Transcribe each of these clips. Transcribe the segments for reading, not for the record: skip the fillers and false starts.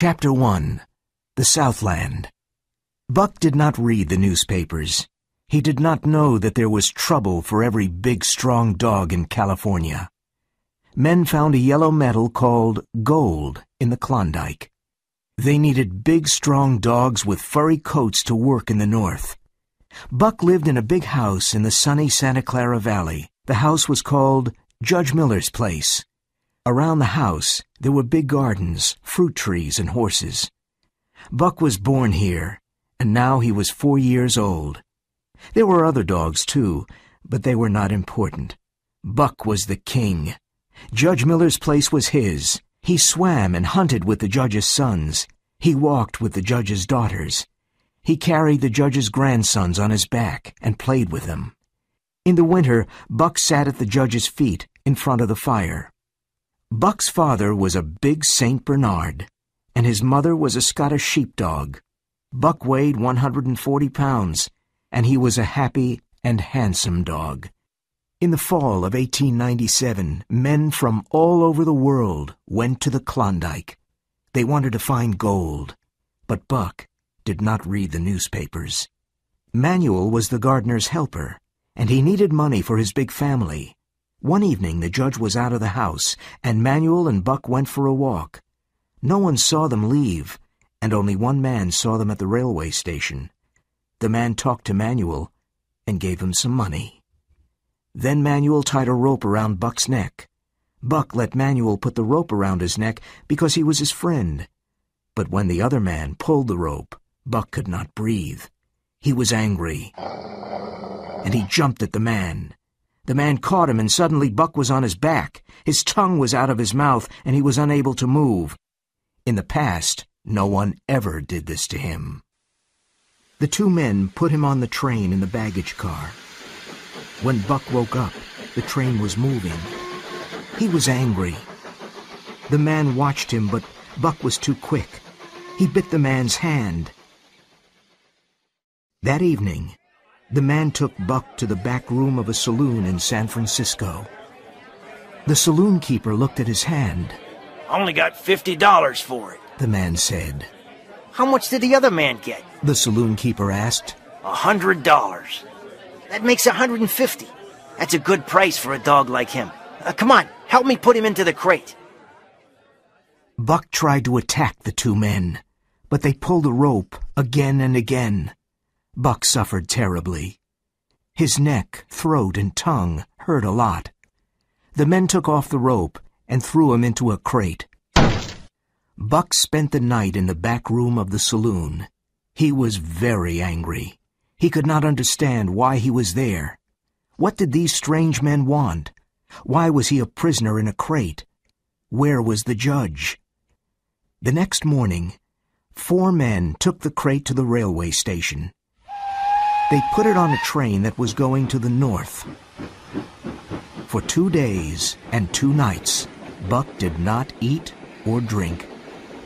Chapter 1. The Southland. Buck did not read the newspapers. He did not know that there was trouble for every big, strong dog in California. Men found a yellow metal called gold in the Klondike. They needed big, strong dogs with furry coats to work in the north. Buck lived in a big house in the sunny Santa Clara Valley. The house was called Judge Miller's place. Around the house, there were big gardens, fruit trees, and horses. Buck was born here, and now he was 4 years old. There were other dogs, too, but they were not important. Buck was the king. Judge Miller's place was his. He swam and hunted with the judge's sons. He walked with the judge's daughters. He carried the judge's grandsons on his back and played with them. In the winter, Buck sat at the judge's feet in front of the fire. Buck's father was a big St. Bernard, and his mother was a Scottish sheepdog. Buck weighed 140 pounds, and he was a happy and handsome dog. In the fall of 1897, men from all over the world went to the Klondike. They wanted to find gold, but Buck did not read the newspapers. Manuel was the gardener's helper, and he needed money for his big family. One evening the judge was out of the house, and Manuel and Buck went for a walk. No one saw them leave, and only one man saw them at the railway station. The man talked to Manuel and gave him some money. Then Manuel tied a rope around Buck's neck. Buck let Manuel put the rope around his neck because he was his friend. But when the other man pulled the rope, Buck could not breathe. He was angry, and he jumped at the man. The man caught him, and suddenly Buck was on his back. His tongue was out of his mouth, and he was unable to move. In the past, no one ever did this to him. The two men put him on the train in the baggage car. When Buck woke up, the train was moving. He was angry. The man watched him, but Buck was too quick. He bit the man's hand. That evening, the man took Buck to the back room of a saloon in San Francisco. The saloon keeper looked at his hand. "Only got $50 for it," the man said. "How much did the other man get?" the saloon keeper asked. $100. That makes $150. That's a good price for a dog like him. Come on, help me put him into the crate. Buck tried to attack the two men, but they pulled the rope again and again. Buck suffered terribly. His neck, throat, and tongue hurt a lot. The men took off the rope and threw him into a crate. Buck spent the night in the back room of the saloon. He was very angry. He could not understand why he was there. What did these strange men want? Why was he a prisoner in a crate? Where was the judge? The next morning, 4 men took the crate to the railway station. They put it on a train that was going to the north. For 2 days and 2 nights, Buck did not eat or drink.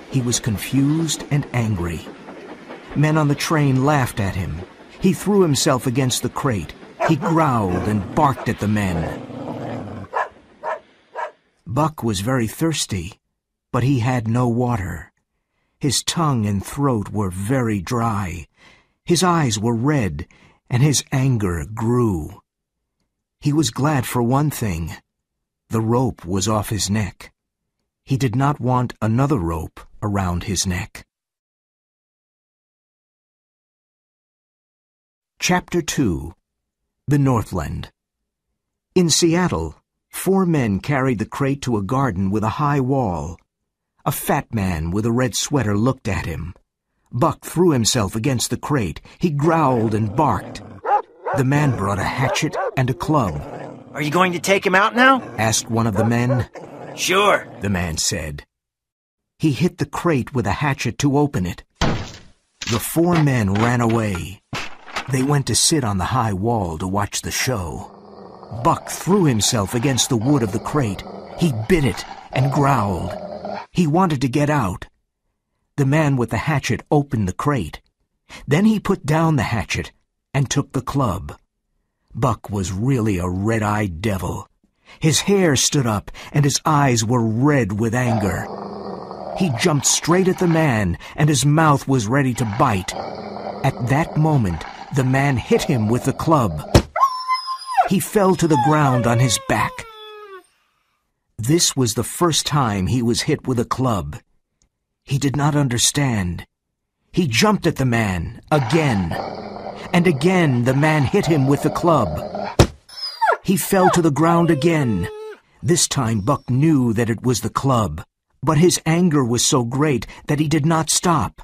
He was confused and angry. Men on the train laughed at him. He threw himself against the crate. He growled and barked at the men. Buck was very thirsty, but he had no water. His tongue and throat were very dry. His eyes were red, and his anger grew. He was glad for one thing. The rope was off his neck. He did not want another rope around his neck. Chapter 2. The Northland. In Seattle, 4 men carried the crate to a garden with a high wall. A fat man with a red sweater looked at him. Buck threw himself against the crate. He growled and barked. The man brought a hatchet and a club. "Are you going to take him out now?" asked one of the men. "Sure," the man said. He hit the crate with a hatchet to open it. The 4 men ran away. They went to sit on the high wall to watch the show. Buck threw himself against the wood of the crate. He bit it and growled. He wanted to get out. The man with the hatchet opened the crate. Then he put down the hatchet and took the club. Buck was really a red-eyed devil. His hair stood up and his eyes were red with anger. He jumped straight at the man, and his mouth was ready to bite. At that moment, the man hit him with the club. He fell to the ground on his back. This was the first time he was hit with a club. He did not understand. He jumped at the man again, and again the man hit him with the club. He fell to the ground again. This time Buck knew that it was the club, but his anger was so great that he did not stop.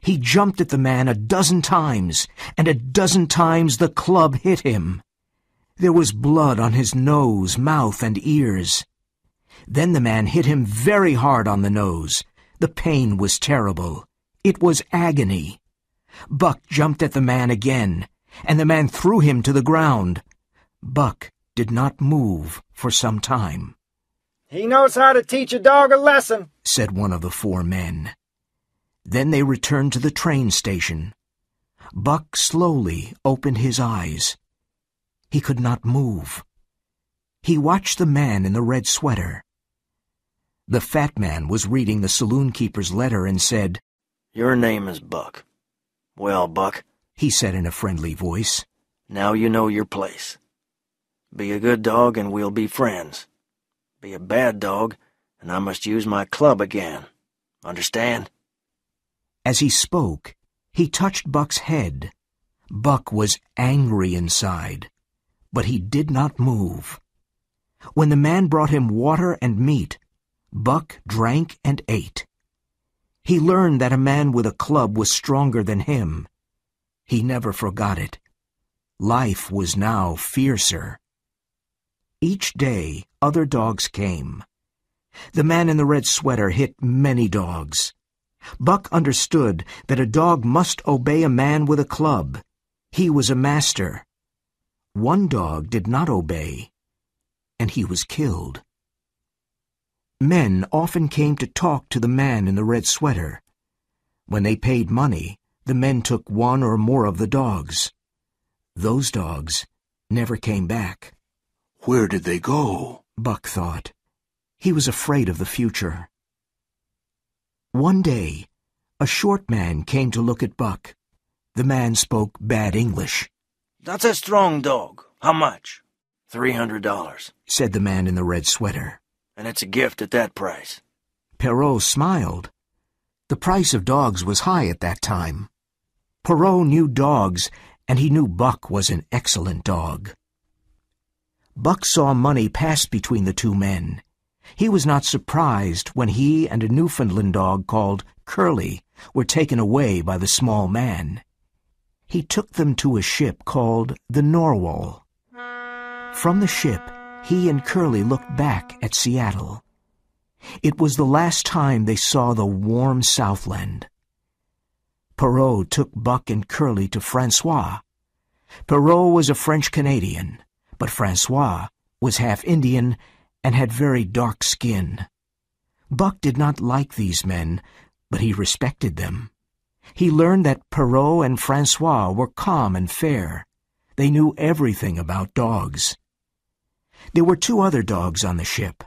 He jumped at the man a dozen times, and a dozen times the club hit him. There was blood on his nose, mouth, and ears. Then the man hit him very hard on the nose. The pain was terrible. It was agony. Buck jumped at the man again, and the man threw him to the ground. Buck did not move for some time. "He knows how to teach a dog a lesson," said one of the four men. Then they returned to the train station. Buck slowly opened his eyes. He could not move. He watched the man in the red sweater. The fat man was reading the saloon keeper's letter and said, "Your name is Buck. Well, Buck," he said in a friendly voice, "now you know your place. Be a good dog and we'll be friends. Be a bad dog and I must use my club again. Understand?" As he spoke, he touched Buck's head. Buck was angry inside, but he did not move. When the man brought him water and meat, Buck drank and ate. He learned that a man with a club was stronger than him. He never forgot it. Life was now fiercer. Each day, other dogs came. The man in the red sweater hit many dogs. Buck understood that a dog must obey a man with a club. He was a master. One dog did not obey, and he was killed. Men often came to talk to the man in the red sweater. When they paid money, the men took one or more of the dogs. Those dogs never came back. Where did they go? Buck thought. He was afraid of the future. One day, a short man came to look at Buck. The man spoke bad English. "That's a strong dog. How much?" $300, said the man in the red sweater. "And it's a gift at that price." Perrault smiled. The price of dogs was high at that time. Perrault knew dogs, and he knew Buck was an excellent dog. Buck saw money pass between the two men. He was not surprised when he and a Newfoundland dog called Curly were taken away by the small man. He took them to a ship called the Narwhal. From the ship, he and Curly looked back at Seattle. It was the last time they saw the warm Southland. Perrault took Buck and Curly to Francois. Perrault was a French-Canadian, but Francois was half Indian and had very dark skin. Buck did not like these men, but he respected them. He learned that Perrault and Francois were calm and fair. They knew everything about dogs. There were two other dogs on the ship.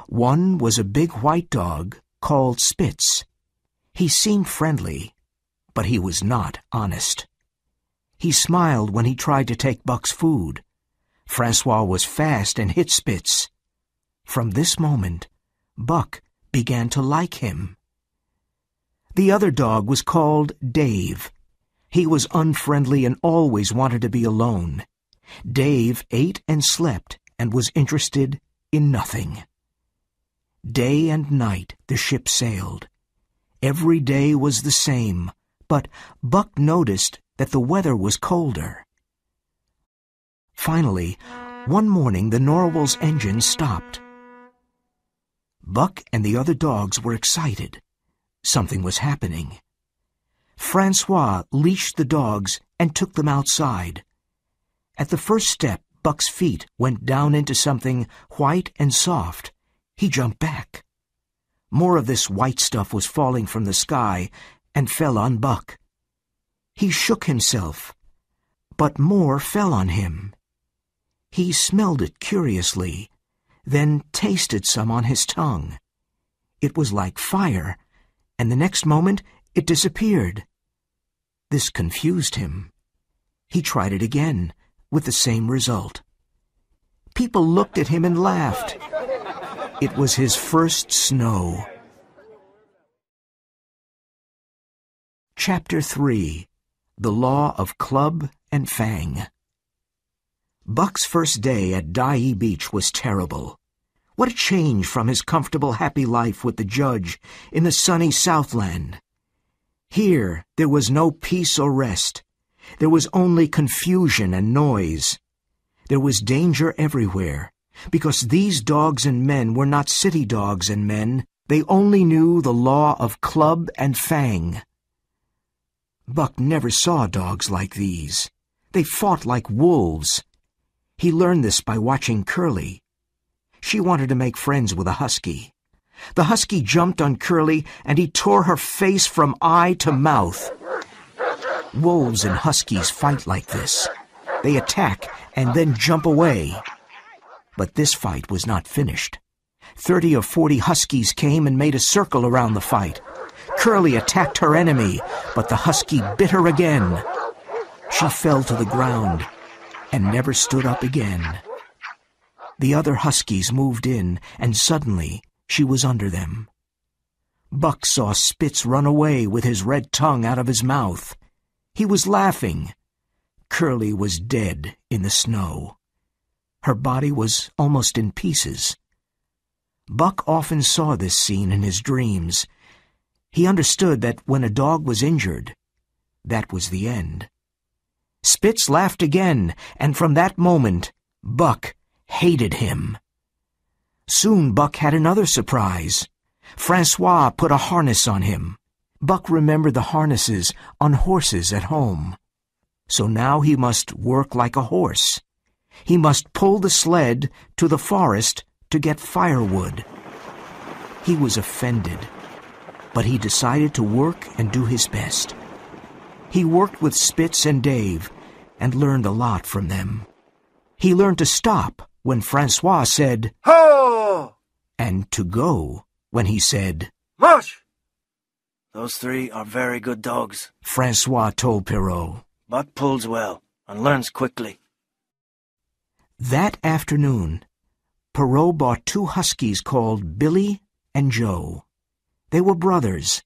One was a big white dog called Spitz. He seemed friendly, but he was not honest. He smiled when he tried to take Buck's food. Francois was fast and hit Spitz. From this moment, Buck began to like him. The other dog was called Dave. He was unfriendly and always wanted to be alone. Dave ate and slept and was interested in nothing. Day and night the ship sailed. Every day was the same, but Buck noticed that the weather was colder. Finally, one morning the Narwhal's engine stopped. Buck and the other dogs were excited. Something was happening. Francois leashed the dogs and took them outside. At the first step, Buck's feet went down into something white and soft. He jumped back. More of this white stuff was falling from the sky and fell on Buck. He shook himself, but more fell on him. He smelled it curiously, then tasted some on his tongue. It was like fire, and the next moment it disappeared. This confused him. He tried it again, with the same result. People looked at him and laughed. It was his first snow. Chapter 3. The Law of Club and Fang. Buck's first day at Dyea Beach was terrible. What a change from his comfortable, happy life with the judge in the sunny Southland. Here, there was no peace or rest. There was only confusion and noise. There was danger everywhere, because these dogs and men were not city dogs and men. They only knew the law of club and fang. Buck never saw dogs like these. They fought like wolves. He learned this by watching Curly. She wanted to make friends with a husky. The husky jumped on Curly, and he tore her face from eye to mouth. Wolves and huskies fight like this. They attack and then jump away. But this fight was not finished. 30 or 40 huskies came and made a circle around the fight. Curly attacked her enemy, but the husky bit her again. She fell to the ground and never stood up again. The other huskies moved in, and suddenly she was under them. Buck saw Spitz run away with his red tongue out of his mouth. He was laughing. Curly was dead in the snow. Her body was almost in pieces. Buck often saw this scene in his dreams. He understood that when a dog was injured, that was the end. Spitz laughed again, and from that moment, Buck hated him. Soon Buck had another surprise. Francois put a harness on him. Buck remembered the harnesses on horses at home. So now he must work like a horse. He must pull the sled to the forest to get firewood. He was offended, but he decided to work and do his best. He worked with Spitz and Dave and learned a lot from them. He learned to stop when Francois said, Ho! And to go when he said, Mush! Those three are very good dogs, Francois told Perrault. Buck pulls well and learns quickly. That afternoon, Perrault bought 2 huskies called Billy and Joe. They were brothers.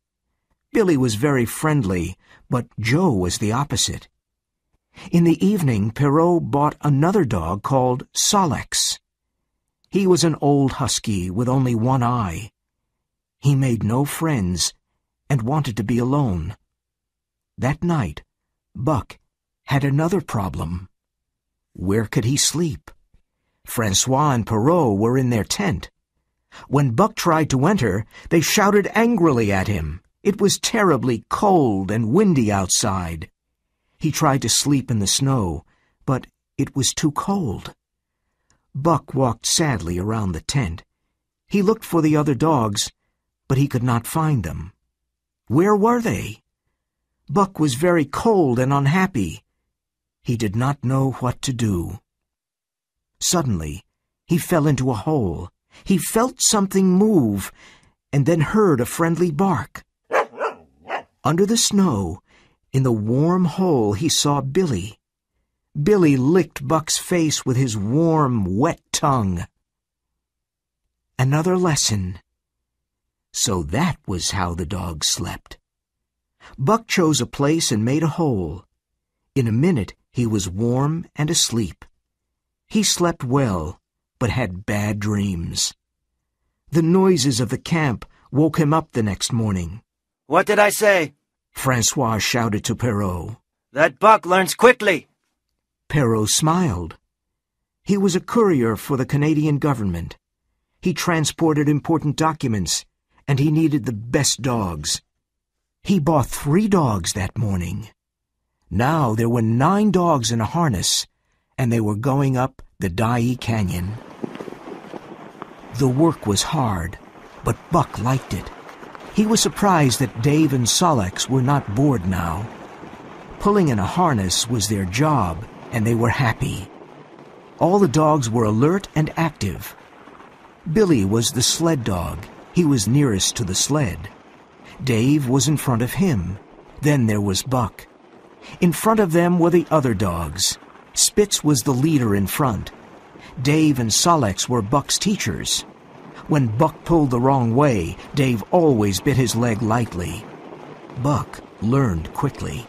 Billy was very friendly, but Joe was the opposite. In the evening, Perrault bought another dog called Solex. He was an old husky with only one eye. He made no friends and wanted to be alone. That night, Buck had another problem. Where could he sleep? Francois and Perrault were in their tent. When Buck tried to enter, they shouted angrily at him. It was terribly cold and windy outside. He tried to sleep in the snow, but it was too cold. Buck walked sadly around the tent. He looked for the other dogs, but he could not find them. Where were they? Buck was very cold and unhappy. He did not know what to do. Suddenly, he fell into a hole. He felt something move, and then heard a friendly bark. Under the snow, in the warm hole, he saw Billy. Billy licked Buck's face with his warm, wet tongue. Another lesson. So that was how the dogs slept. Buck chose a place and made a hole. In a minute, he was warm and asleep. He slept well, but had bad dreams. The noises of the camp woke him up the next morning. What did I say? Francois shouted to Perrault. That Buck learns quickly. Perrault smiled. He was a courier for the Canadian government. He transported important documents, and he needed the best dogs. He bought 3 dogs that morning. Now there were 9 dogs in a harness, and they were going up the Dyea Canyon. The work was hard, but Buck liked it. He was surprised that Dave and Solex were not bored now. Pulling in a harness was their job, and they were happy. All the dogs were alert and active. Billy was the sled dog. He was nearest to the sled. Dave was in front of him. Then there was Buck. In front of them were the other dogs. Spitz was the leader in front. Dave and Solex were Buck's teachers. When Buck pulled the wrong way, Dave always bit his leg lightly. Buck learned quickly.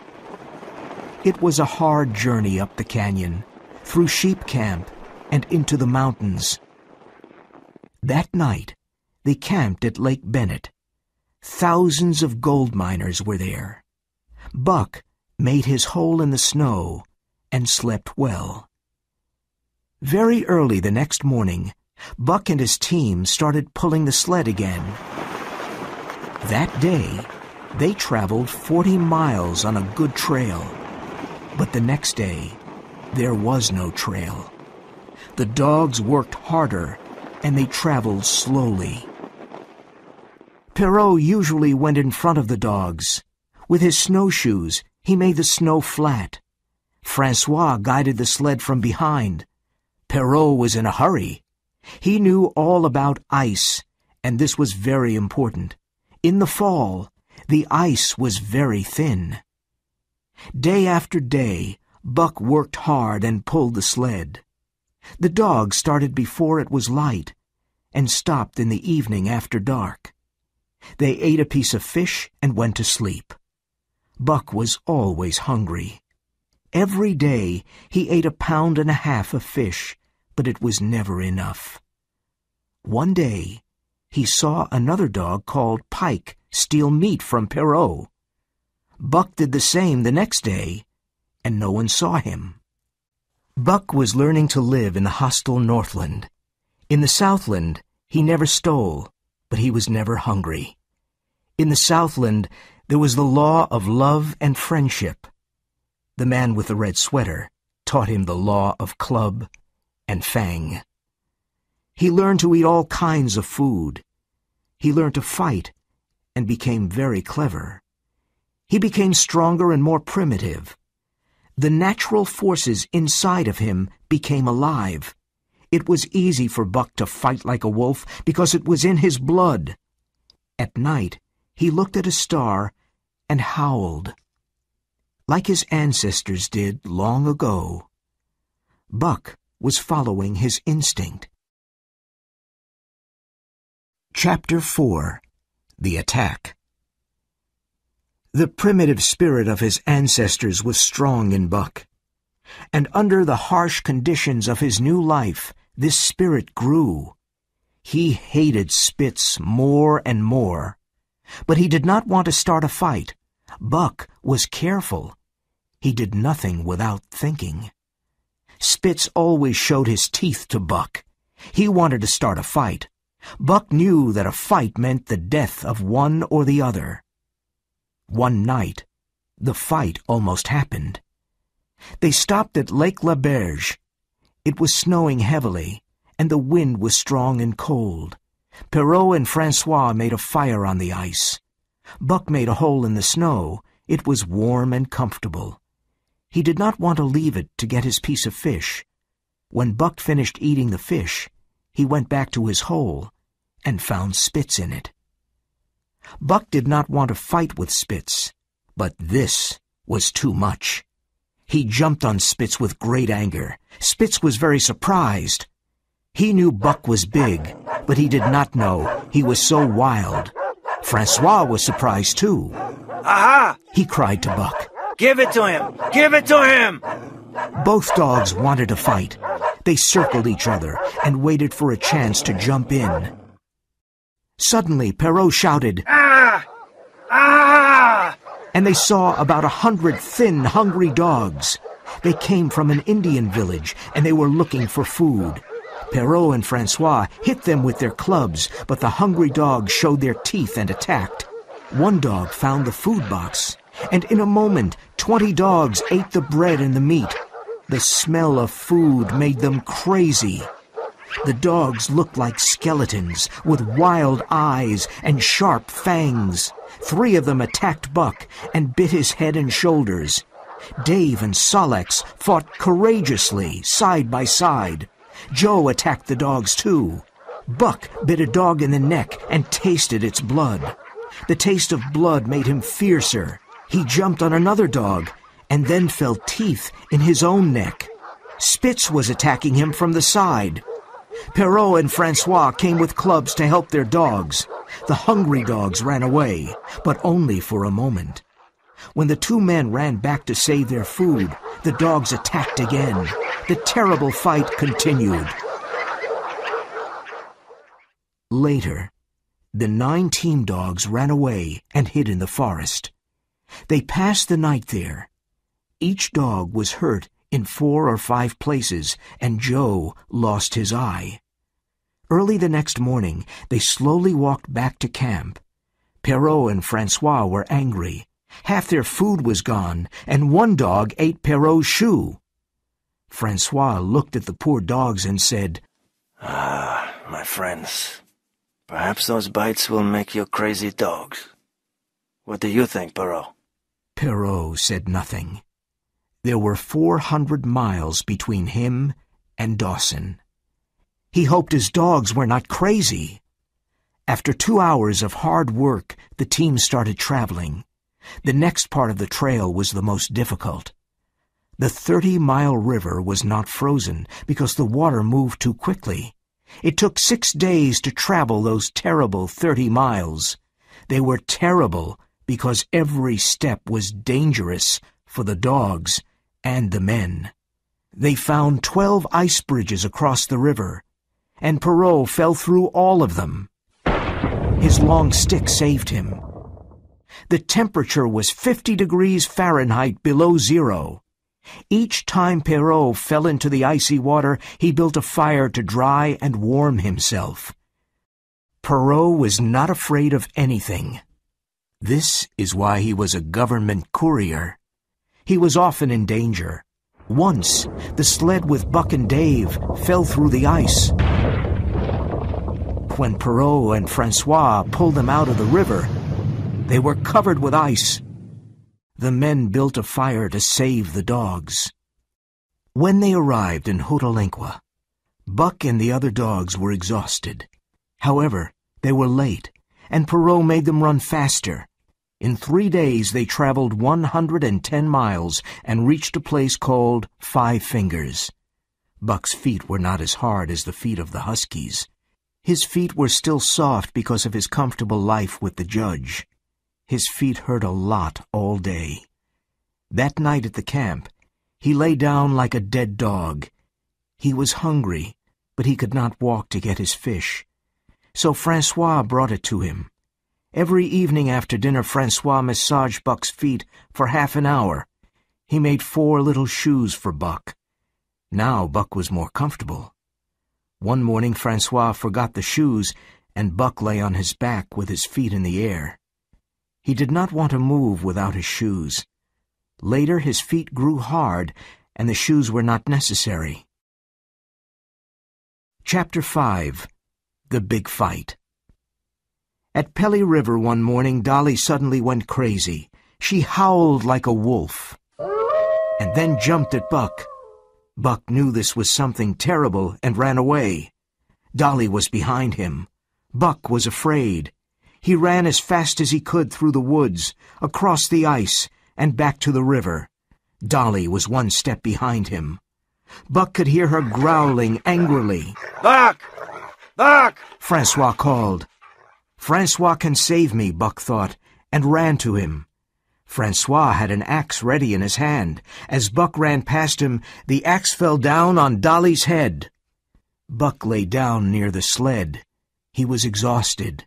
It was a hard journey up the canyon, through sheep camp, and into the mountains. That night, they camped at Lake Bennett. Thousands of gold miners were there. Buck made his hole in the snow and slept well. Very early the next morning, Buck and his team started pulling the sled again. That day, they traveled 40 miles on a good trail. But the next day, there was no trail. The dogs worked harder, and they traveled slowly. Perrault usually went in front of the dogs. With his snowshoes, he made the snow flat. Francois guided the sled from behind. Perrault was in a hurry. He knew all about ice, and this was very important. In the fall, the ice was very thin. Day after day, Buck worked hard and pulled the sled. The dogs started before it was light and stopped in the evening after dark. They ate a piece of fish and went to sleep. Buck was always hungry. Every day he ate 1.5 pounds of fish, but it was never enough. One day he saw another dog called Pike steal meat from Perrault. Buck did the same the next day, and no one saw him. Buck was learning to live in the hostile Northland. In the Southland, he never stole, but he was never hungry. In the Southland, there was the law of love and friendship. The man with the red sweater taught him the law of club and fang. He learned to eat all kinds of food. He learned to fight and became very clever. He became stronger and more primitive. The natural forces inside of him became alive. It was easy for Buck to fight like a wolf because it was in his blood. At night, he looked at a star and howled. Like his ancestors did long ago, Buck was following his instinct. Chapter 4. The Attack. The primitive spirit of his ancestors was strong in Buck, and under the harsh conditions of his new life, this spirit grew. He hated Spitz more and more, but he did not want to start a fight. Buck was careful. He did nothing without thinking. Spitz always showed his teeth to Buck. He wanted to start a fight. Buck knew that a fight meant the death of one or the other. One night, the fight almost happened. They stopped at Lake La Berge. It was snowing heavily, and the wind was strong and cold. Perrault and Francois made a fire on the ice. Buck made a hole in the snow. It was warm and comfortable. He did not want to leave it to get his piece of fish. When Buck finished eating the fish, he went back to his hole and found Spitz in it. Buck did not want to fight with Spitz, but this was too much. He jumped on Spitz with great anger. Spitz was very surprised. He knew Buck was big, but he did not know he was so wild. Francois was surprised too. Aha! He cried to Buck. Give it to him! Give it to him! Both dogs wanted to fight. They circled each other and waited for a chance to jump in. Suddenly, Perrault shouted, Ah! Ah! and they saw about 100 thin, hungry dogs. They came from an Indian village, and they were looking for food. Perrault and Francois hit them with their clubs, but the hungry dogs showed their teeth and attacked. One dog found the food box, and in a moment 20 dogs ate the bread and the meat. The smell of food made them crazy. The dogs looked like skeletons with wild eyes and sharp fangs. 3 of them attacked Buck and bit his head and shoulders. Dave and Solex fought courageously, side by side. Joe attacked the dogs too. Buck bit a dog in the neck and tasted its blood. The taste of blood made him fiercer. He jumped on another dog and then felt teeth in his own neck. Spitz was attacking him from the side. Perrault and Francois came with clubs to help their dogs. The hungry dogs ran away, but only for a moment. When the two men ran back to save their food, the dogs attacked again. The terrible fight continued. Later, the 9 team dogs ran away and hid in the forest. They passed the night there. Each dog was hurt in 4 or 5 places, and Joe lost his eye. Early the next morning, they slowly walked back to camp. Perrault and Francois were angry. Half their food was gone, and one dog ate Perrault's shoe. Francois looked at the poor dogs and said, "Ah, my friends, perhaps those bites will make you crazy dogs. What do you think, Perrault?" Perrault said nothing. There were 400 miles between him and Dawson. He hoped his dogs were not crazy. After 2 hours of hard work, the team started traveling. The next part of the trail was the most difficult. The 30-mile river was not frozen because the water moved too quickly. It took 6 days to travel those terrible 30 miles. They were terrible because every step was dangerous for the dogs and the men. They found 12 ice bridges across the river, and Perrault fell through all of them. His long stick saved him. The temperature was 50 degrees Fahrenheit below zero. Each time Perrault fell into the icy water, he built a fire to dry and warm himself. Perrault was not afraid of anything. This is why he was a government courier. He was often in danger. Once, the sled with Buck and Dave fell through the ice. When Perrault and Francois pulled them out of the river, they were covered with ice. The men built a fire to save the dogs. When they arrived in Hotelingua, Buck and the other dogs were exhausted. However, they were late, and Perrault made them run faster. In 3 days they traveled 110 miles and reached a place called 5 Fingers. Buck's feet were not as hard as the feet of the huskies. His feet were still soft because of his comfortable life with the judge. His feet hurt a lot all day. That night at the camp, he lay down like a dead dog. He was hungry, but he could not walk to get his fish. So Francois brought it to him. Every evening after dinner, Francois massaged Buck's feet for half an hour. He made 4 little shoes for Buck. Now Buck was more comfortable. One morning Francois forgot the shoes, and Buck lay on his back with his feet in the air. He did not want to move without his shoes. Later his feet grew hard, and the shoes were not necessary. Chapter 5. The Big Fight. At Pelly River one morning, Dolly suddenly went crazy. She howled like a wolf, and then jumped at Buck. Buck knew this was something terrible and ran away. Dolly was behind him. Buck was afraid. He ran as fast as he could through the woods, across the ice, and back to the river. Dolly was 1 step behind him. Buck could hear her growling angrily. "Buck! Buck!" Francois called. Francois can save me, Buck thought, and ran to him. Francois had an axe ready in his hand. As Buck ran past him, the axe fell down on Dolly's head. Buck lay down near the sled. He was exhausted.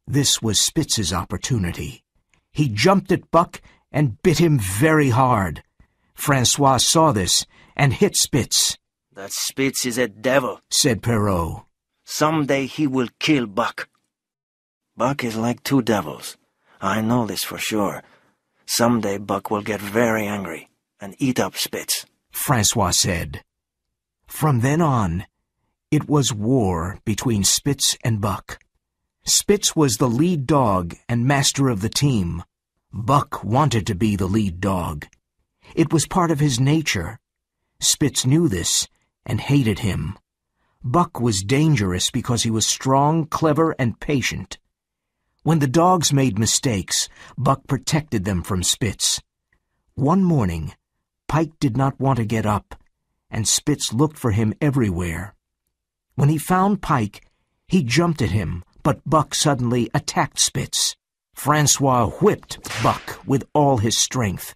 This was Spitz's opportunity. He jumped at Buck and bit him very hard. Francois saw this and hit Spitz. "That Spitz is a devil," said Perrault. "Someday he will kill Buck. Buck is like 2 devils. I know this for sure. Someday Buck will get very angry and eat up Spitz," Francois said. From then on, it was war between Spitz and Buck. Spitz was the lead dog and master of the team. Buck wanted to be the lead dog. It was part of his nature. Spitz knew this and hated him. Buck was dangerous because he was strong, clever, and patient. When the dogs made mistakes, Buck protected them from Spitz. One morning, Pike did not want to get up, and Spitz looked for him everywhere. When he found Pike, he jumped at him, but Buck suddenly attacked Spitz. Francois whipped Buck with all his strength.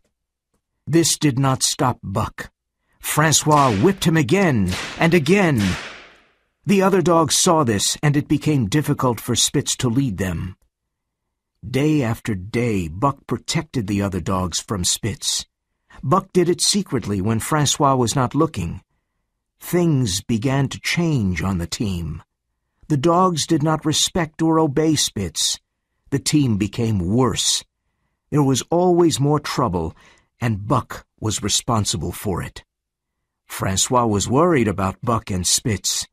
This did not stop Buck. Francois whipped him again and again. The other dogs saw this, and it became difficult for Spitz to lead them. Day after day, Buck protected the other dogs from Spitz. Buck did it secretly when Francois was not looking. Things began to change on the team. The dogs did not respect or obey Spitz. The team became worse. There was always more trouble, and Buck was responsible for it. Francois was worried about Buck and Spitz.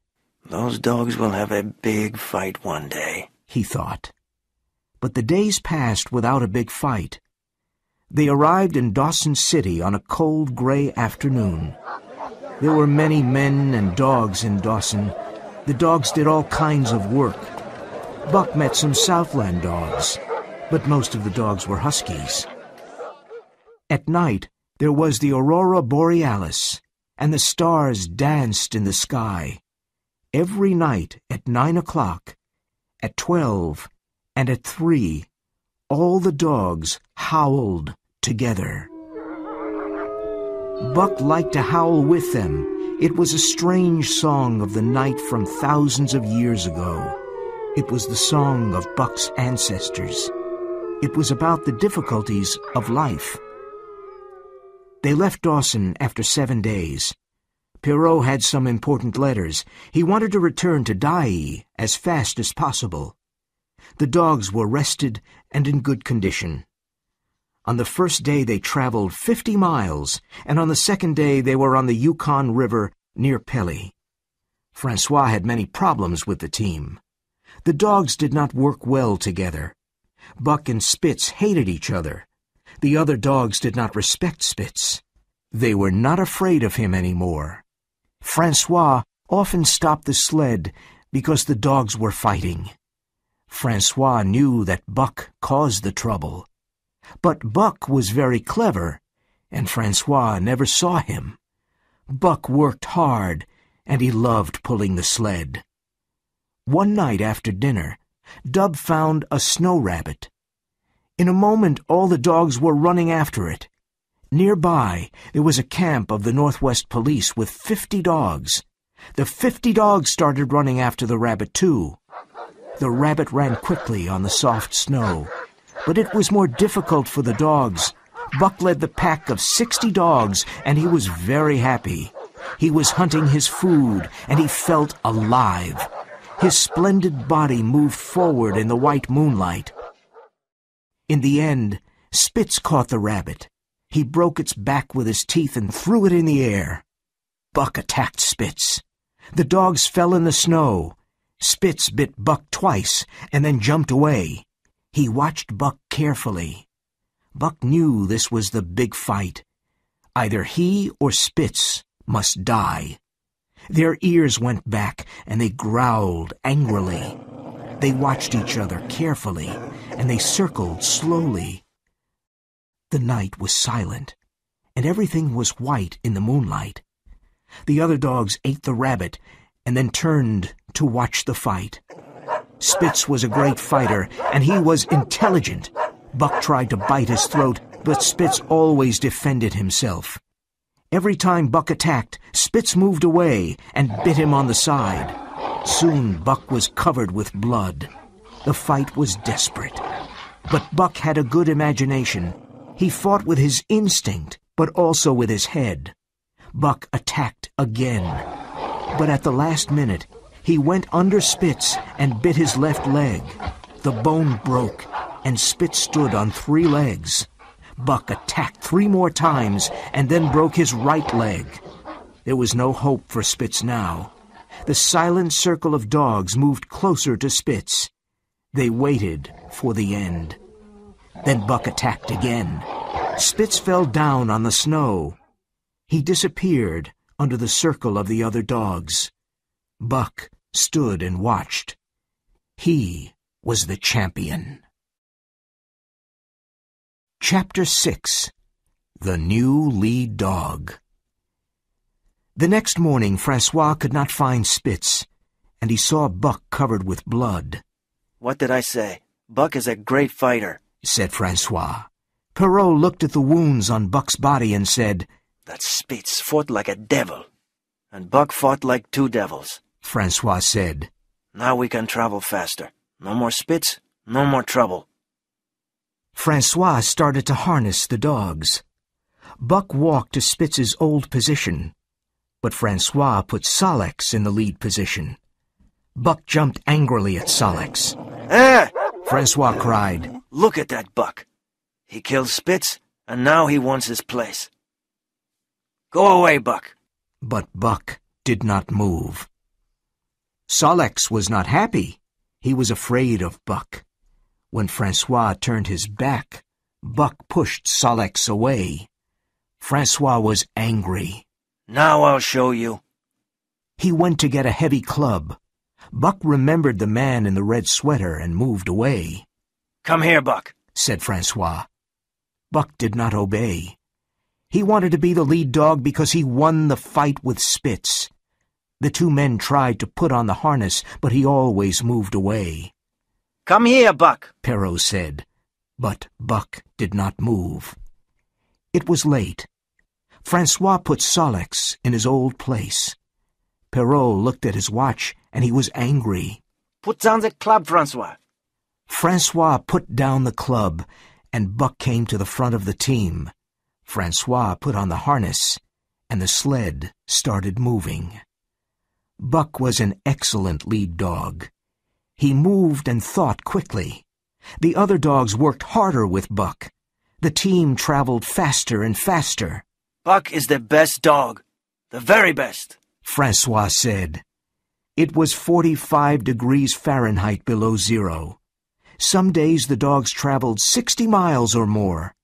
Those dogs will have a big fight one day, he thought. But the days passed without a big fight. They arrived in Dawson City on a cold, gray afternoon. There were many men and dogs in Dawson. The dogs did all kinds of work. Buck met some Southland dogs, but most of the dogs were huskies. At night, there was the aurora borealis, and the stars danced in the sky. Every night at 9 o'clock, at 12, and at 3, all the dogs howled together. Buck liked to howl with them. It was a strange song of the night from thousands of years ago. It was the song of Buck's ancestors. It was about the difficulties of life. They left Dawson after 7 days. Perrault had some important letters. He wanted to return to Dyea as fast as possible. The dogs were rested and in good condition. On the first day they traveled 50 miles, and on the second day they were on the Yukon River near Pelly. Francois had many problems with the team. The dogs did not work well together. Buck and Spitz hated each other. The other dogs did not respect Spitz. They were not afraid of him anymore. Francois often stopped the sled because the dogs were fighting. Francois knew that Buck caused the trouble. But Buck was very clever, and Francois never saw him. Buck worked hard, and he loved pulling the sled. One night after dinner, Dub found a snow rabbit. In a moment, all the dogs were running after it. Nearby, there was a camp of the Northwest Police with 50 dogs. The 50 dogs started running after the rabbit, too. The rabbit ran quickly on the soft snow, but it was more difficult for the dogs. Buck led the pack of 60 dogs, and he was very happy. He was hunting his food, and he felt alive. His splendid body moved forward in the white moonlight. In the end, Spitz caught the rabbit. He broke its back with his teeth and threw it in the air. Buck attacked Spitz. The dogs fell in the snow. Spitz bit Buck twice and then jumped away. He watched Buck carefully. Buck knew this was the big fight. Either he or Spitz must die. Their ears went back and they growled angrily. They watched each other carefully and they circled slowly. The night was silent, and everything was white in the moonlight. The other dogs ate the rabbit and then turned to watch the fight. Spitz was a great fighter, and he was intelligent. Buck tried to bite his throat, but Spitz always defended himself. Every time Buck attacked, Spitz moved away and bit him on the side. Soon Buck was covered with blood. The fight was desperate. But Buck had a good imagination. He fought with his instinct, but also with his head. Buck attacked again. But at the last minute, he went under Spitz and bit his left leg. The bone broke, and Spitz stood on 3 legs. Buck attacked 3 more times and then broke his right leg. There was no hope for Spitz now. The silent circle of dogs moved closer to Spitz. They waited for the end. Then Buck attacked again. Spitz fell down on the snow. He disappeared under the circle of the other dogs. Buck stood and watched. He was the champion. Chapter 6. The New Lead Dog. The next morning, Francois could not find Spitz, and he saw Buck covered with blood. "What did I say? Buck is a great fighter," said Francois. Perrault looked at the wounds on Buck's body and said, "That Spitz fought like a devil, and Buck fought like two devils." Francois said, "Now we can travel faster. No more Spitz, no more trouble." Francois started to harness the dogs. Buck walked to Spitz's old position, but Francois put Solex in the lead position. Buck jumped angrily at Solex. "Eh!" Francois cried. "Look at that Buck. He killed Spitz, and now he wants his place. Go away, Buck." But Buck did not move. Solex was not happy. He was afraid of Buck. When Francois turned his back, Buck pushed Solex away. Francois was angry. "Now I'll show you." He went to get a heavy club. Buck remembered the man in the red sweater and moved away. "Come here, Buck," said Francois. Buck did not obey. He wanted to be the lead dog because he won the fight with Spitz. The two men tried to put on the harness, but he always moved away. "Come here, Buck," Perrault said, but Buck did not move. It was late. Francois put Solex in his old place. Perrault looked at his watch, and he was angry. "Put down the club, Francois." Francois put down the club, and Buck came to the front of the team. Francois put on the harness, and the sled started moving. Buck was an excellent lead dog. He moved and thought quickly. The other dogs worked harder with Buck. The team traveled faster and faster. "Buck is the best dog, the very best," Francois said. It was 45 degrees Fahrenheit below zero. Some days the dogs traveled 60 miles or more.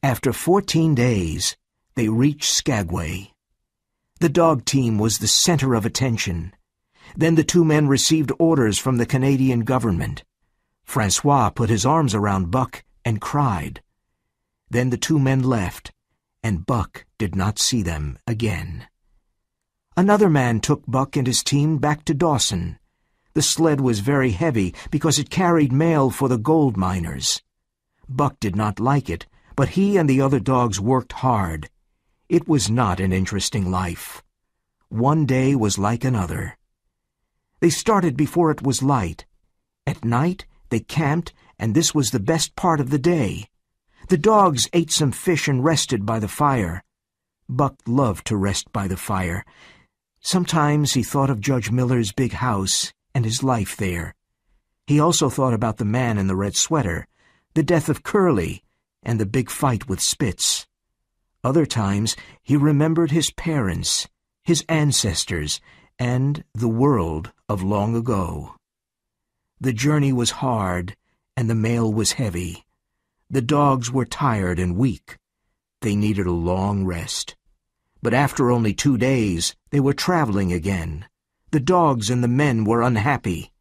After 14 days, they reached Skagway. The dog team was the center of attention. Then the two men received orders from the Canadian government. Francois put his arms around Buck and cried. Then the two men left, and Buck did not see them again. Another man took Buck and his team back to Dawson. The sled was very heavy because it carried mail for the gold miners. Buck did not like it, but he and the other dogs worked hard. It was not an interesting life. One day was like another. They started before it was light. At night, they camped, and this was the best part of the day. The dogs ate some fish and rested by the fire. Buck loved to rest by the fire. Sometimes he thought of Judge Miller's big house and his life there. He also thought about the man in the red sweater, the death of Curly, and the big fight with Spitz. Other times he remembered his parents, his ancestors, and the world of long ago. The journey was hard, and the mail was heavy. The dogs were tired and weak. They needed a long rest. But after only 2 days, they were traveling again. The dogs and the men were unhappy.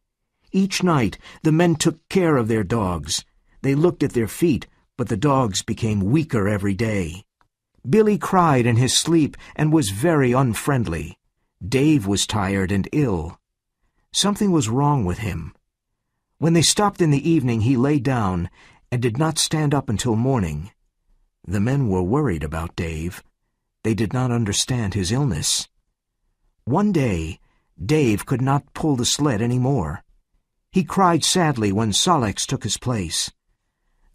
Each night, the men took care of their dogs. They looked at their feet, but the dogs became weaker every day. Billy cried in his sleep and was very unfriendly. Dave was tired and ill. Something was wrong with him. When they stopped in the evening, he lay down and did not stand up until morning. The men were worried about Dave. They did not understand his illness. One day, Dave could not pull the sled any more. He cried sadly when Solex took his place.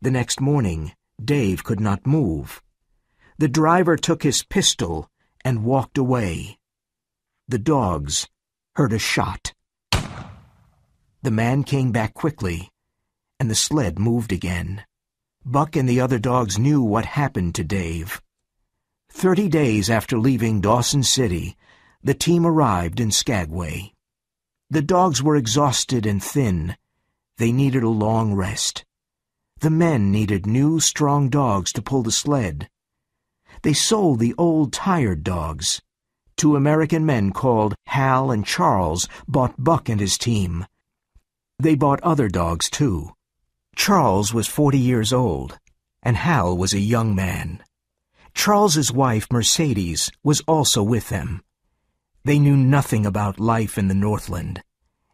The next morning, Dave could not move. The driver took his pistol and walked away. The dogs heard a shot. The man came back quickly, and the sled moved again. Buck and the other dogs knew what happened to Dave. 30 days after leaving Dawson City, the team arrived in Skagway. The dogs were exhausted and thin. They needed a long rest. The men needed new, strong dogs to pull the sled. They sold the old, tired dogs. two American men called Hal and Charles bought Buck and his team. They bought other dogs, too. Charles was 40 years old, and Hal was a young man. Charles's wife, Mercedes, was also with them. They knew nothing about life in the Northland,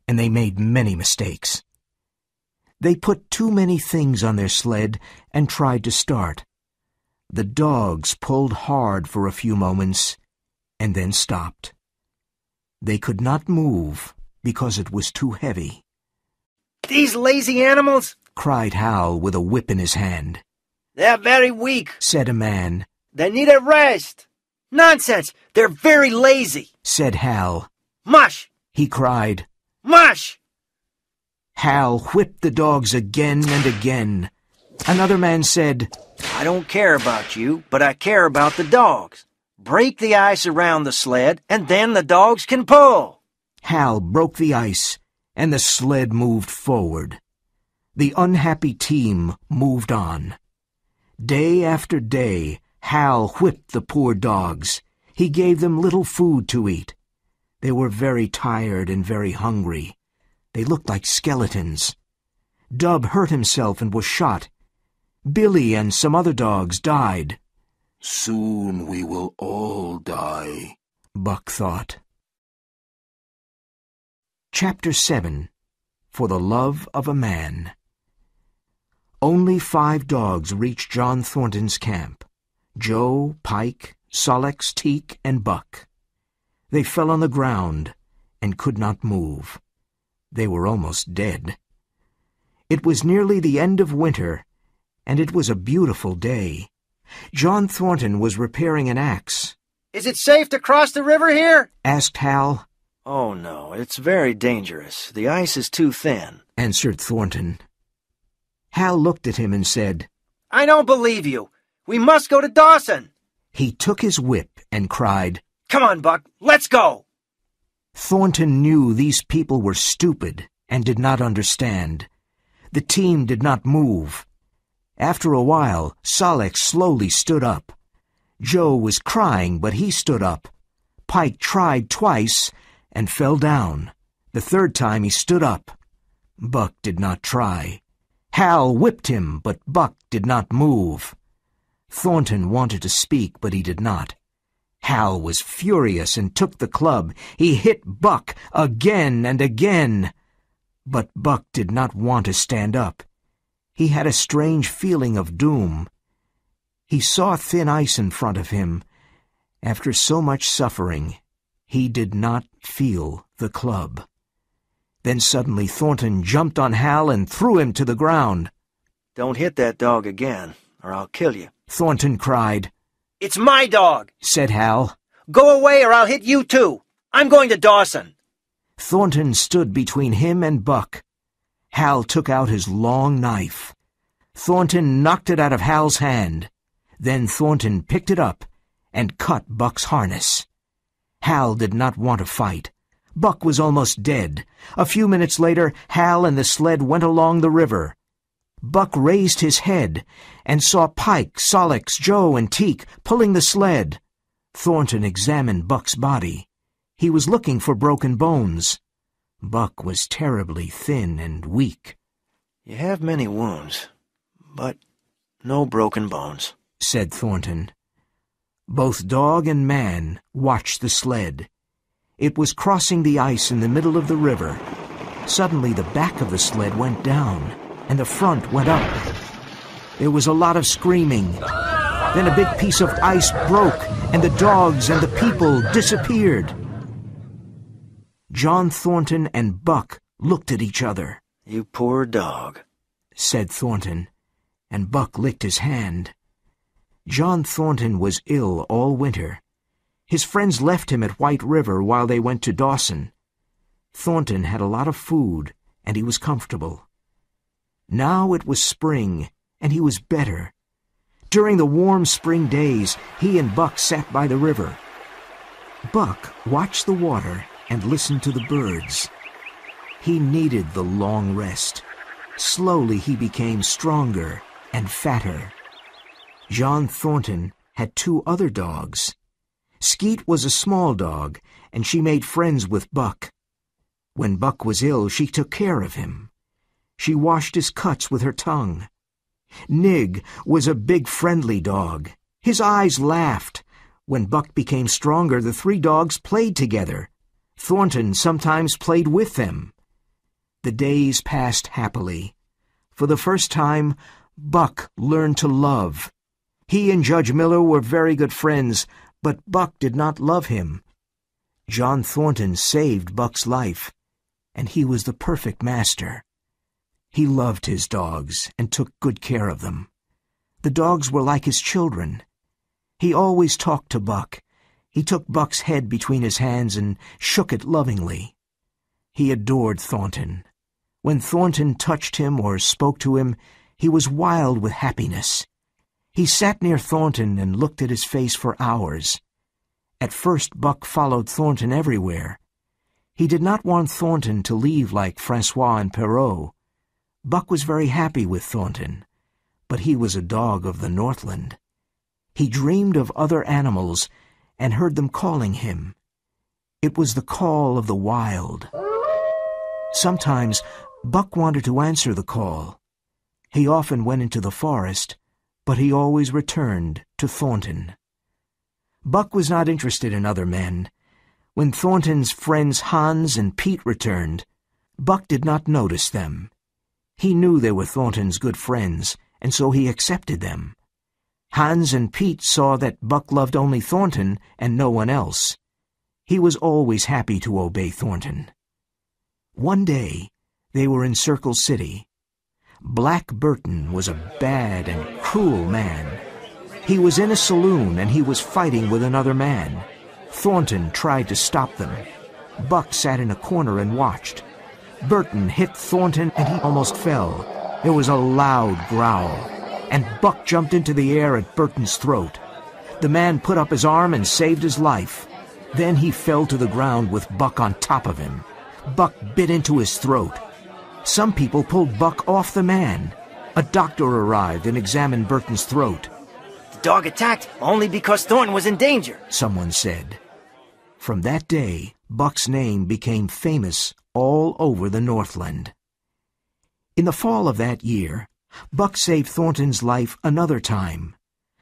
and they made many mistakes. They put too many things on their sled and tried to start. The dogs pulled hard for a few moments and then stopped. They could not move because it was too heavy. "These lazy animals!" cried Hal with a whip in his hand. "They're very weak," said a man. "They need a rest." "Nonsense! They're very lazy," said Hal. "Mush!" he cried. "Mush!" Hal whipped the dogs again and again. Another man said, "I don't care about you, but I care about the dogs. Break the ice around the sled, and then the dogs can pull." Hal broke the ice, and the sled moved forward. The unhappy team moved on. Day after day, Hal whipped the poor dogs. He gave them little food to eat. They were very tired and very hungry. They looked like skeletons. Dub hurt himself and was shot. Billy and some other dogs died. Soon we will all die, Buck thought. Chapter 7. For the Love of a Man. Only 5 dogs reached John Thornton's camp: Joe, Pike, Sol-leks, Teek, and Buck. They fell on the ground and could not move. They were almost dead. It was nearly the end of winter, and it was a beautiful day. John Thornton was repairing an axe. "Is it safe to cross the river here?" asked Hal. "Oh, no, it's very dangerous. The ice is too thin," answered Thornton. Hal looked at him and said, "I don't believe you. We must go to Dawson." He took his whip and cried, "Come on, Buck, let's go." Thornton knew these people were stupid and did not understand. The team did not move. After a while, Sol-leks slowly stood up. Joe was crying, but he stood up. Pike tried twice and fell down. The third time he stood up. Buck did not try. Hal whipped him, but Buck did not move. Thornton wanted to speak, but he did not. Hal was furious and took the club. He hit Buck again and again. But Buck did not want to stand up. He had a strange feeling of doom. He saw thin ice in front of him. After so much suffering, he did not feel the club. Then suddenly Thornton jumped on Hal and threw him to the ground. "Don't hit that dog again, or I'll kill you," Thornton cried. "It's my dog," said Hal. "Go away or I'll hit you too. I'm going to Dawson." Thornton stood between him and Buck. Hal took out his long knife. Thornton knocked it out of Hal's hand. Then Thornton picked it up and cut Buck's harness. Hal did not want to fight. Buck was almost dead. A few minutes later, Hal and the sled went along the river. Buck raised his head and saw Pike, Sol-leks, Joe, and Teek pulling the sled. Thornton examined Buck's body. He was looking for broken bones. Buck was terribly thin and weak. "You have many wounds, but no broken bones," said Thornton. Both dog and man watched the sled. It was crossing the ice in the middle of the river. Suddenly the back of the sled went down, and the front went up. There was a lot of screaming. Then a big piece of ice broke, and the dogs and the people disappeared. John Thornton and Buck looked at each other. "You poor dog," said Thornton, and Buck licked his hand. John Thornton was ill all winter. His friends left him at White River while they went to Dawson. Thornton had a lot of food, and he was comfortable. Now it was spring, and he was better. During the warm spring days, he and Buck sat by the river. Buck watched the water and listened to the birds. He needed the long rest. Slowly he became stronger and fatter. John Thornton had 2 other dogs. Skeet was a small dog, and she made friends with Buck. When Buck was ill, she took care of him. She washed his cuts with her tongue. Nig was a big, friendly dog. His eyes laughed. When Buck became stronger, the three dogs played together. Thornton sometimes played with them. The days passed happily. For the first time, Buck learned to love. He and Judge Miller were very good friends, but Buck did not love him. John Thornton saved Buck's life, and he was the perfect master. He loved his dogs and took good care of them. The dogs were like his children. He always talked to Buck. He took Buck's head between his hands and shook it lovingly. He adored Thornton. When Thornton touched him or spoke to him, he was wild with happiness. He sat near Thornton and looked at his face for hours. At first, Buck followed Thornton everywhere. He did not want Thornton to leave like Francois and Perrault. Buck was very happy with Thornton, but he was a dog of the Northland. He dreamed of other animals and heard them calling him. It was the call of the wild. Sometimes Buck wanted to answer the call. He often went into the forest, but he always returned to Thornton. Buck was not interested in other men. When Thornton's friends Hans and Pete returned, Buck did not notice them. He knew they were Thornton's good friends, and so he accepted them. Hans and Pete saw that Buck loved only Thornton and no one else. He was always happy to obey Thornton. One day, they were in Circle City. Black Burton was a bad and cruel man. He was in a saloon and he was fighting with another man. Thornton tried to stop them. Buck sat in a corner and watched. Burton hit Thornton and he almost fell. There was a loud growl, and Buck jumped into the air at Burton's throat. The man put up his arm and saved his life. Then he fell to the ground with Buck on top of him. Buck bit into his throat. Some people pulled Buck off the man. A doctor arrived and examined Burton's throat. The dog attacked only because Thornton was in danger, someone said. From that day, Buck's name became famous all over the Northland. In the fall of that year, Buck saved Thornton's life another time.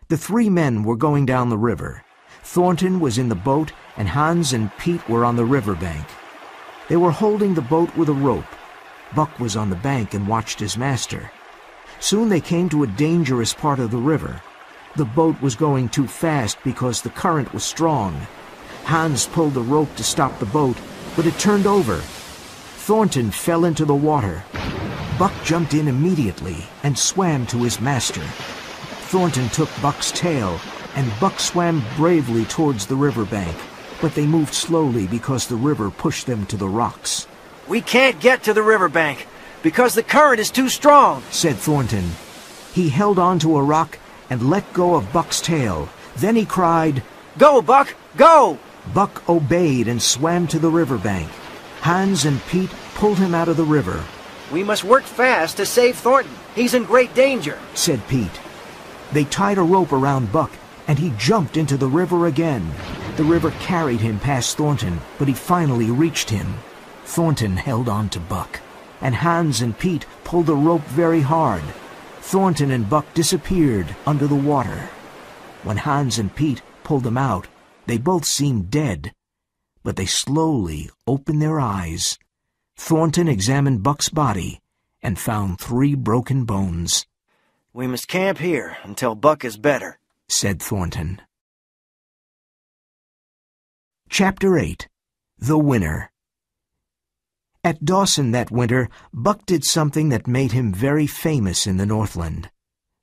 The three men were going down the river. Thornton was in the boat, and Hans and Pete were on the riverbank. They were holding the boat with a rope. Buck was on the bank and watched his master. Soon they came to a dangerous part of the river. The boat was going too fast because the current was strong. Hans pulled the rope to stop the boat, but it turned over. Thornton fell into the water. Buck jumped in immediately and swam to his master. Thornton took Buck's tail, and Buck swam bravely towards the riverbank, but they moved slowly because the river pushed them to the rocks. "We can't get to the riverbank because the current is too strong," said Thornton. He held on to a rock and let go of Buck's tail. Then he cried, "Go, Buck, go!" Buck obeyed and swam to the riverbank. Hans and Pete pulled him out of the river. "We must work fast to save Thornton. He's in great danger," said Pete. They tied a rope around Buck, and he jumped into the river again. The river carried him past Thornton, but he finally reached him. Thornton held on to Buck, and Hans and Pete pulled the rope very hard. Thornton and Buck disappeared under the water. When Hans and Pete pulled them out, they both seemed dead, but they slowly opened their eyes. Thornton examined Buck's body and found 3 broken bones. "We must camp here until Buck is better," said Thornton. Chapter 8. The Winner. At Dawson that winter, Buck did something that made him very famous in the Northland.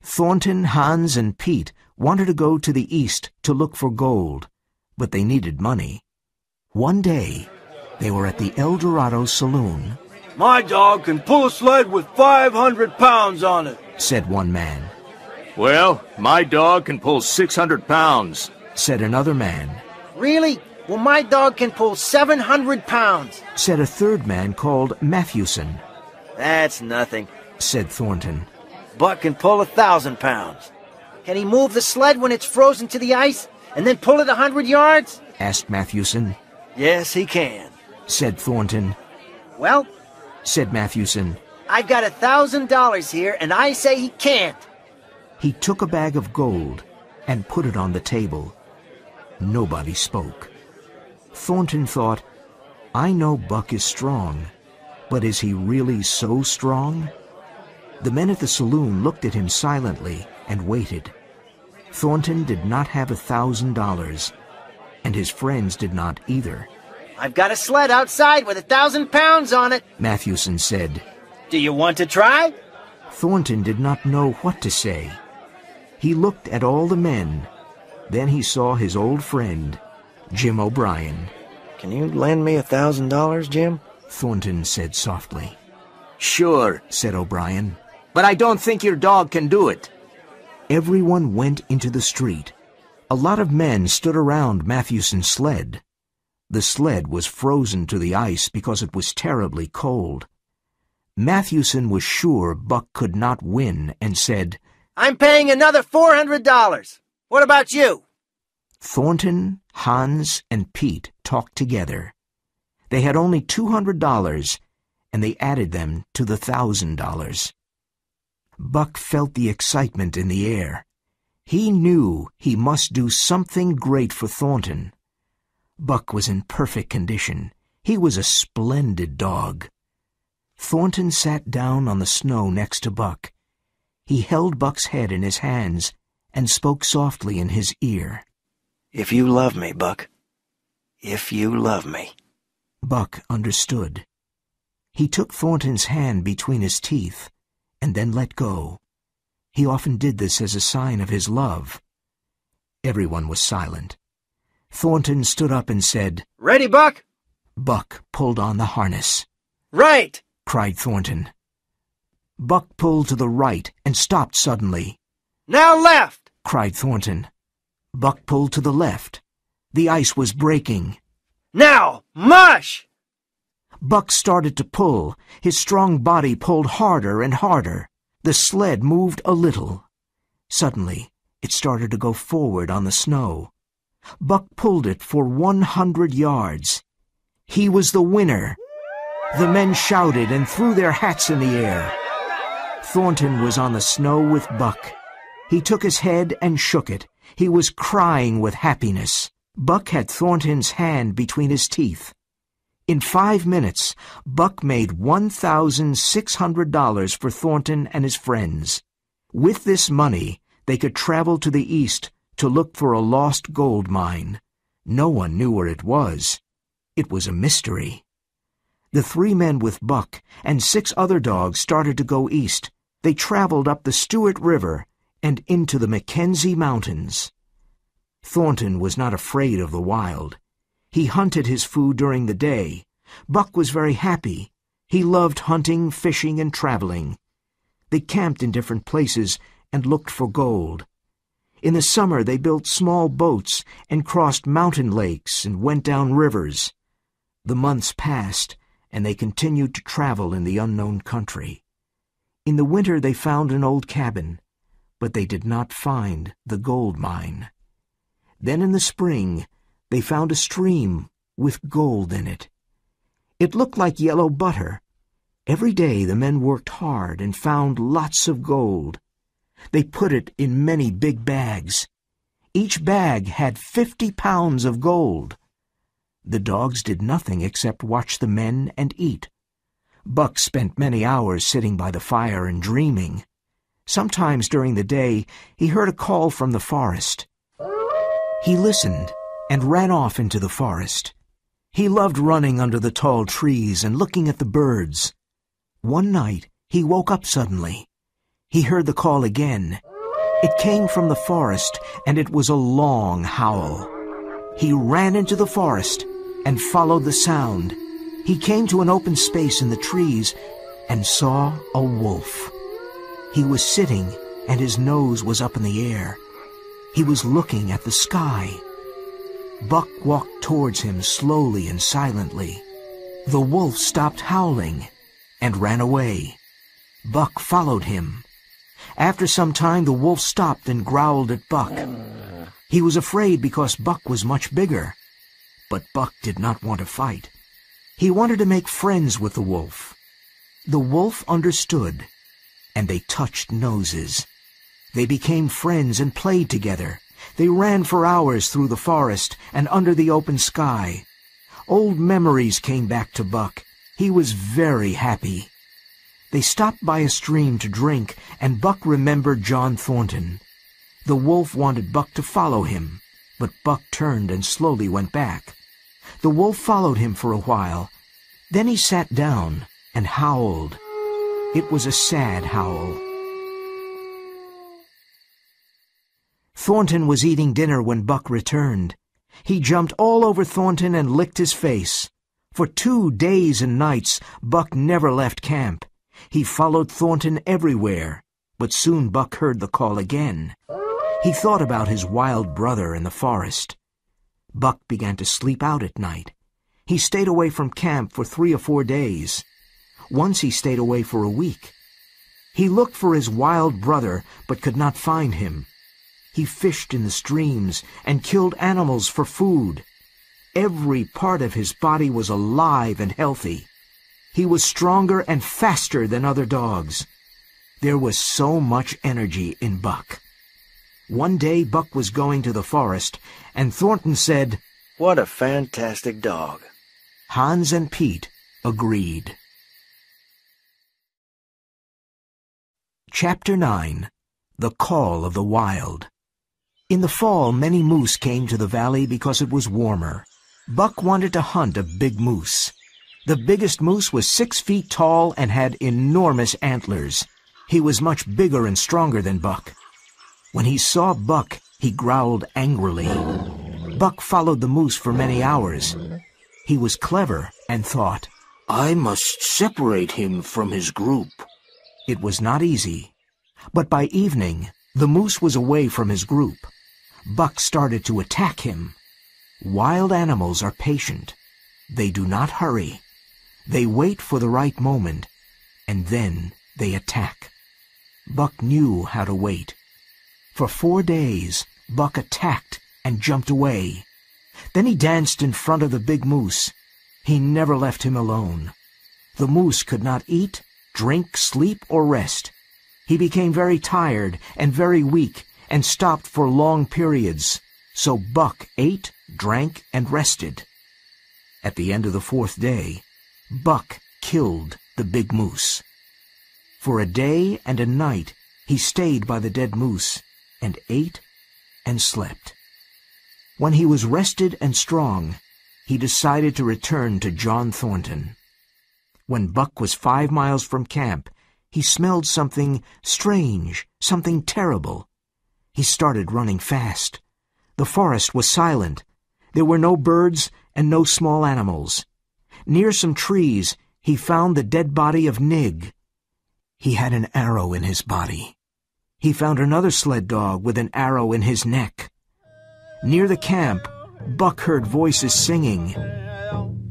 Thornton, Hans, and Pete wanted to go to the east to look for gold, but they needed money. One day, they were at the El Dorado saloon. "My dog can pull a sled with 500 pounds on it," said one man. "Well, my dog can pull 600 pounds, said another man. "Really? Well, my dog can pull 700 pounds, said a third man called Matthewson. "That's nothing," said Thornton. "Buck can pull 1,000 pounds. Can he move the sled when it's frozen to the ice? and then pull it 100 yards? Asked Matthewson. Yes, he can, said Thornton. Well, said Matthewson. I've got $1,000 here, and I say he can't. He took a bag of gold and put it on the table. Nobody spoke. Thornton thought, I know Buck is strong, but is he really so strong? The men at the saloon looked at him silently and waited. Thornton did not have $1,000, and his friends did not either. I've got a sled outside with 1,000 pounds on it, Matthewson said. Do you want to try? Thornton did not know what to say. He looked at all the men. Then he saw his old friend, Jim O'Brien. Can you lend me $1,000, Jim? Thornton said softly. Sure, said O'Brien. but I don't think your dog can do it. Everyone went into the street. A lot of men stood around Matthewson's sled. The sled was frozen to the ice because it was terribly cold. Matthewson was sure Buck could not win and said, I'm paying another $400. What about you? Thornton, Hans, and Pete talked together. They had only $200, and they added them to the $1,000. Buck felt the excitement in the air. He knew he must do something great for Thornton. Buck was in perfect condition. He was a splendid dog. Thornton sat down on the snow next to Buck. He held Buck's head in his hands and spoke softly in his ear. If you love me, Buck. If you love me. Buck understood. He took Thornton's hand between his teeth and then let go. He often did this as a sign of his love. Everyone was silent. Thornton stood up and said, Ready, Buck? Buck pulled on the harness. Right! Cried Thornton. Buck pulled to the right and stopped suddenly. Now left! Cried Thornton. Buck pulled to the left. The ice was breaking. Now, mush! Buck started to pull. His strong body pulled harder and harder. The sled moved a little. Suddenly, it started to go forward on the snow. Buck pulled it for 100 yards. He was the winner. The men shouted and threw their hats in the air. Thornton was on the snow with Buck. He took his head and shook it. He was crying with happiness. Buck had Thornton's hand between his teeth. In 5 minutes, Buck made $1,600 for Thornton and his friends. With this money, they could travel to the east to look for a lost gold mine. No one knew where it was. It was a mystery. The 3 men with Buck and 6 other dogs started to go east. They traveled up the Stewart River and into the Mackenzie Mountains. Thornton was not afraid of the wild. He hunted his food during the day. Buck was very happy. He loved hunting, fishing, and traveling. They camped in different places and looked for gold. In the summer they built small boats and crossed mountain lakes and went down rivers. The months passed, and they continued to travel in the unknown country. In the winter they found an old cabin, but they did not find the gold mine. Then in the spring they found a stream with gold in it. It looked like yellow butter. Every day the men worked hard and found lots of gold. They put it in many big bags. Each bag had 50 pounds of gold. The dogs did nothing except watch the men and eat. Buck spent many hours sitting by the fire and dreaming. Sometimes during the day he heard a call from the forest. He listened and ran off into the forest. He loved running under the tall trees and looking at the birds. One night he woke up suddenly. He heard the call again. It came from the forest, and it was a long howl. He ran into the forest and followed the sound. He came to an open space in the trees and saw a wolf. He was sitting, and his nose was up in the air. He was looking at the sky. Buck walked towards him slowly and silently. The wolf stopped howling and ran away. Buck followed him. After some time, the wolf stopped and growled at Buck. He was afraid because Buck was much bigger. But Buck did not want to fight. He wanted to make friends with the wolf. The wolf understood, and they touched noses. They became friends and played together. They ran for hours through the forest and under the open sky. Old memories came back to Buck. He was very happy. They stopped by a stream to drink, and Buck remembered John Thornton. The wolf wanted Buck to follow him, but Buck turned and slowly went back. The wolf followed him for a while. Then he sat down and howled. It was a sad howl. Thornton was eating dinner when Buck returned. He jumped all over Thornton and licked his face. For 2 days and nights, Buck never left camp. He followed Thornton everywhere, but soon Buck heard the call again. He thought about his wild brother in the forest. Buck began to sleep out at night. He stayed away from camp for 3 or 4 days. Once he stayed away for a week. He looked for his wild brother, but could not find him. He fished in the streams and killed animals for food. Every part of his body was alive and healthy. He was stronger and faster than other dogs. There was so much energy in Buck. One day Buck was going to the forest, and Thornton said, "What a fantastic dog." Hans and Pete agreed. Chapter 9. The Call of the Wild. In the fall, many moose came to the valley because it was warmer. Buck wanted to hunt a big moose. The biggest moose was 6 feet tall and had enormous antlers. He was much bigger and stronger than Buck. When he saw Buck, he growled angrily. Buck followed the moose for many hours. He was clever and thought, "I must separate him from his group." It was not easy, but by evening, the moose was away from his group. Buck started to attack him. Wild animals are patient. They do not hurry. They wait for the right moment, and then they attack. Buck knew how to wait. For 4 days, Buck attacked and jumped away. Then he danced in front of the big moose. He never left him alone. The moose could not eat, drink, sleep, or rest. He became very tired and very weak and stopped for long periods. So Buck ate, drank, and rested. At the end of the 4th day, Buck killed the big moose. For a day and a night, he stayed by the dead moose and ate and slept. When he was rested and strong, he decided to return to John Thornton. When Buck was 5 miles from camp, he smelled something strange, something terrible. He started running fast. The forest was silent. There were no birds and no small animals. Near some trees, he found the dead body of Nig. He had an arrow in his body. He found another sled dog with an arrow in his neck. Near the camp, Buck heard voices singing.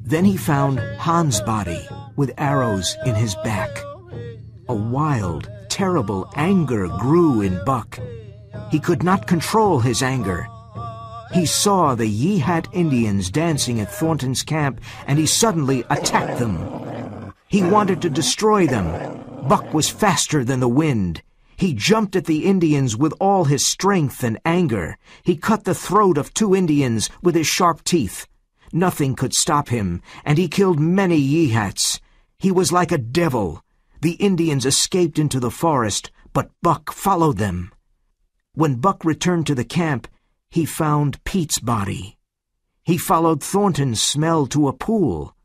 Then he found Hans' body with arrows in his back. A wild, terrible anger grew in Buck. He could not control his anger. He saw the Yeehat Indians dancing at Thornton's camp, and he suddenly attacked them. He wanted to destroy them. Buck was faster than the wind. He jumped at the Indians with all his strength and anger. He cut the throat of 2 Indians with his sharp teeth. Nothing could stop him, and he killed many Yeehats. He was like a devil. The Indians escaped into the forest, but Buck followed them. When Buck returned to the camp, he found Pete's body. He followed Thornton's smell to a pool.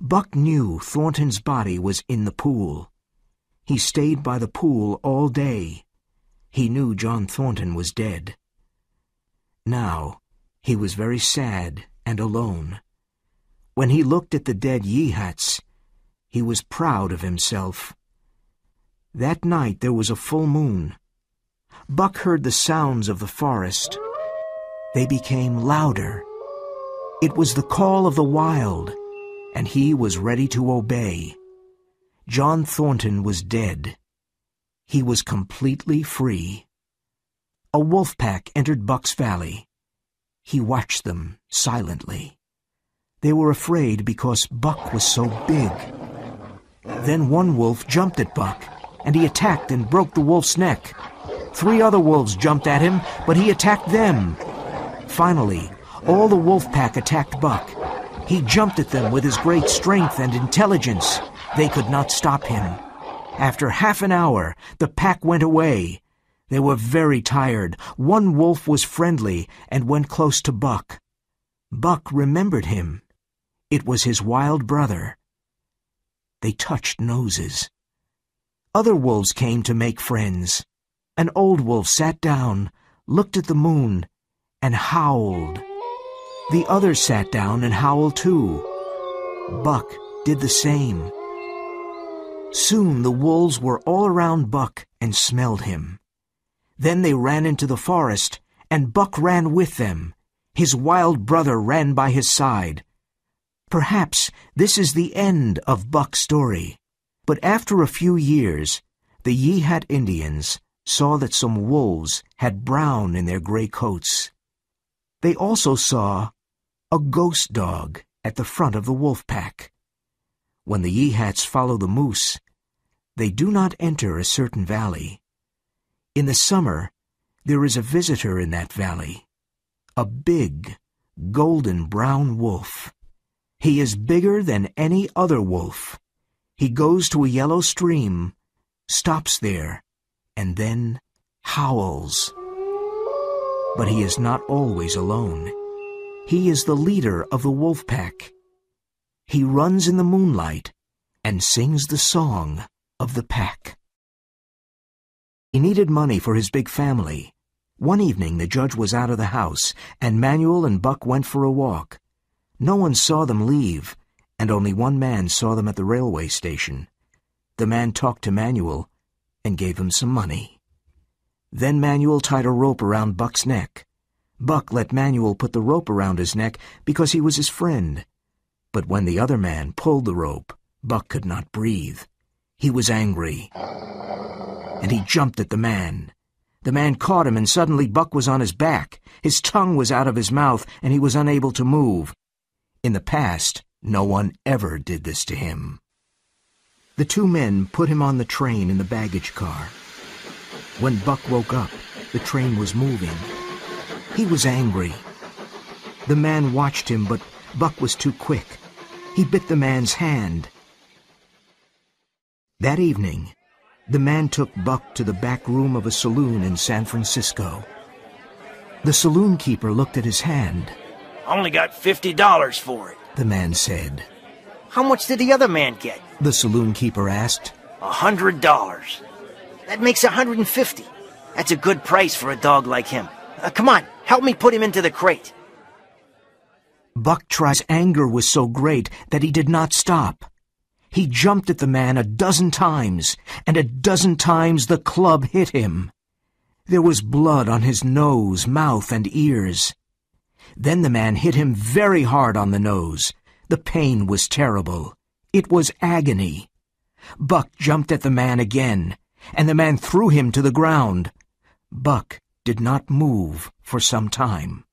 Buck knew Thornton's body was in the pool. He stayed by the pool all day. He knew John Thornton was dead. Now, he was very sad and alone. When he looked at the dead Yeehats, he was proud of himself. That night there was a full moon. Buck heard the sounds of the forest. They became louder. It was the call of the wild, and he was ready to obey. John Thornton was dead. He was completely free. A wolf pack entered Buck's valley. He watched them silently. They were afraid because Buck was so big. Then one wolf jumped at Buck, and he attacked and broke the wolf's neck. 3 other wolves jumped at him, but he attacked them. Finally, all the wolf pack attacked Buck. He jumped at them with his great strength and intelligence. They could not stop him. After half an hour, the pack went away. They were very tired. One wolf was friendly and went close to Buck. Buck remembered him. It was his wild brother. They touched noses. Other wolves came to make friends. An old wolf sat down, looked at the moon, and howled. The others sat down and howled too. Buck did the same. Soon the wolves were all around Buck and smelled him. Then they ran into the forest, and Buck ran with them. His wild brother ran by his side. Perhaps this is the end of Buck's story. But after a few years, the Yehat Indians saw that some wolves had brown in their gray coats. They also saw a ghost dog at the front of the wolf pack. When the Yehats follow the moose, they do not enter a certain valley. In the summer, there is a visitor in that valley, a big, golden brown wolf. He is bigger than any other wolf. He goes to a yellow stream, stops there, and then howls. But he is not always alone. He is the leader of the wolf pack. He runs in the moonlight and sings the song of the pack. He needed money for his big family. One evening the judge was out of the house, and Manuel and Buck went for a walk. No one saw them leave, and only one man saw them at the railway station. The man talked to Manuel and gave him some money. Then Manuel tied a rope around Buck's neck. Buck let Manuel put the rope around his neck because he was his friend. But when the other man pulled the rope, Buck could not breathe. He was angry, and he jumped at the man. The man caught him, and suddenly Buck was on his back. His tongue was out of his mouth, and he was unable to move. In the past, no one ever did this to him. The 2 men put him on the train in the baggage car. When Buck woke up, the train was moving. He was angry. The man watched him, but Buck was too quick. He bit the man's hand. That evening, the man took Buck to the back room of a saloon in San Francisco. The saloon keeper looked at his hand. Only got $50 for it, the man said. How much did the other man get? The saloon keeper asked. $100. That makes $150. That's a good price for a dog like him. Come on, help me put him into the crate. Buck's anger was so great that he did not stop. He jumped at the man 12 times, and 12 times the club hit him. There was blood on his nose, mouth, and ears. Then the man hit him very hard on the nose. The pain was terrible. It was agony. Buck jumped at the man again, and the man threw him to the ground. Buck did not move for some time.